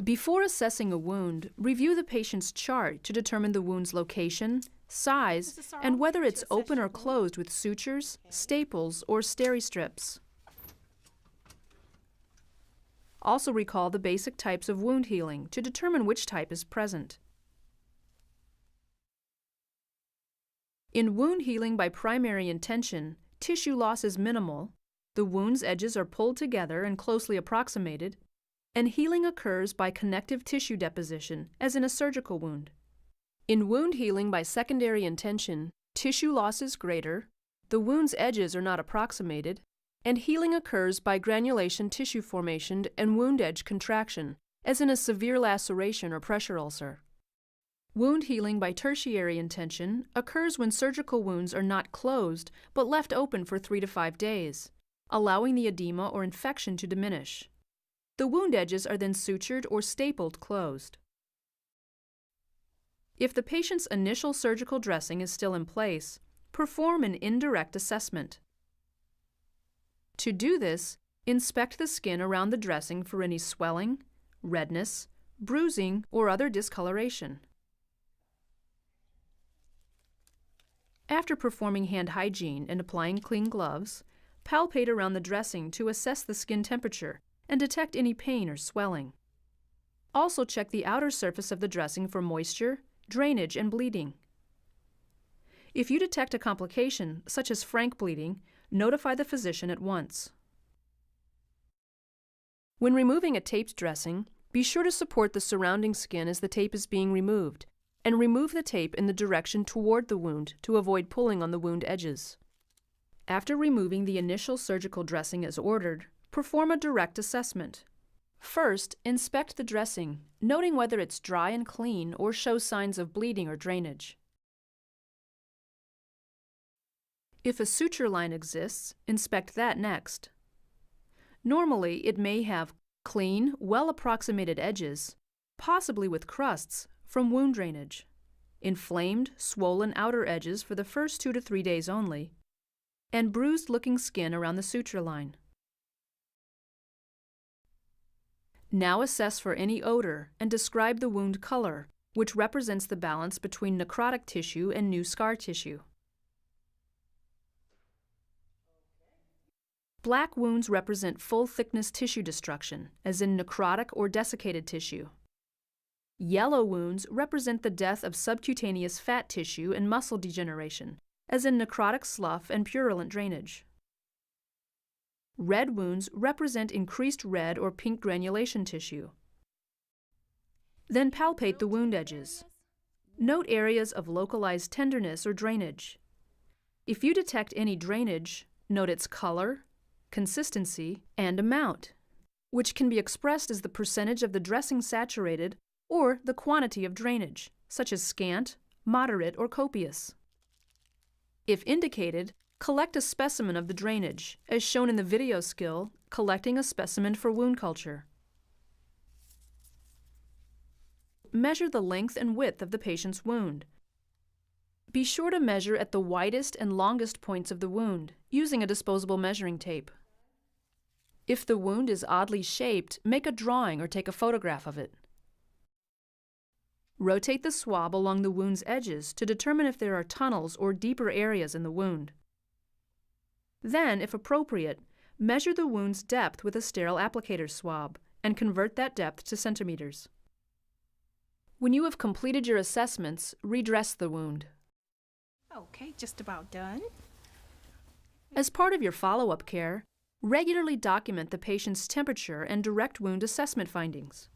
Before assessing a wound, review the patient's chart to determine the wound's location, size, and whether it's open or closed with sutures, staples, or steri-strips. Also recall the basic types of wound healing to determine which type is present. In wound healing by primary intention, tissue loss is minimal, the wound's edges are pulled together and closely approximated, and healing occurs by connective tissue deposition, as in a surgical wound. In wound healing by secondary intention, tissue loss is greater, the wound's edges are not approximated, and healing occurs by granulation tissue formation and wound edge contraction, as in a severe laceration or pressure ulcer. Wound healing by tertiary intention occurs when surgical wounds are not closed but left open for 3 to 5 days, allowing the edema or infection to diminish. The wound edges are then sutured or stapled closed. If the patient's initial surgical dressing is still in place, perform an indirect assessment. To do this, inspect the skin around the dressing for any swelling, redness, bruising, or other discoloration. After performing hand hygiene and applying clean gloves, palpate around the dressing to assess the skin temperature and detect any pain or swelling. Also check the outer surface of the dressing for moisture, drainage, and bleeding. If you detect a complication, such as frank bleeding, notify the physician at once. When removing a taped dressing, be sure to support the surrounding skin as the tape is being removed, and remove the tape in the direction toward the wound to avoid pulling on the wound edges. After removing the initial surgical dressing as ordered, perform a direct assessment. First, inspect the dressing, noting whether it's dry and clean or shows signs of bleeding or drainage. If a suture line exists, inspect that next. Normally, it may have clean, well-approximated edges, possibly with crusts, from wound drainage, inflamed, swollen outer edges for the first 2 to 3 days only, and bruised-looking skin around the suture line. Now assess for any odor and describe the wound color, which represents the balance between necrotic tissue and new scar tissue. Black wounds represent full-thickness tissue destruction, as in necrotic or desiccated tissue. Yellow wounds represent the death of subcutaneous fat tissue and muscle degeneration, as in necrotic slough and purulent drainage. Red wounds represent increased red or pink granulation tissue. Then palpate the wound edges. Note areas of localized tenderness or drainage. If you detect any drainage, note its color, consistency, and amount, which can be expressed as the percentage of the dressing saturated or the quantity of drainage, such as scant, moderate, or copious. If indicated, collect a specimen of the drainage, as shown in the video skill, Collecting a Specimen for Wound Culture. Measure the length and width of the patient's wound. Be sure to measure at the widest and longest points of the wound, using a disposable measuring tape. If the wound is oddly shaped, make a drawing or take a photograph of it. Rotate the swab along the wound's edges to determine if there are tunnels or deeper areas in the wound. Then, if appropriate, measure the wound's depth with a sterile applicator swab and convert that depth to centimeters. When you have completed your assessments, redress the wound. Okay, just about done. As part of your follow-up care, regularly document the patient's temperature and direct wound assessment findings.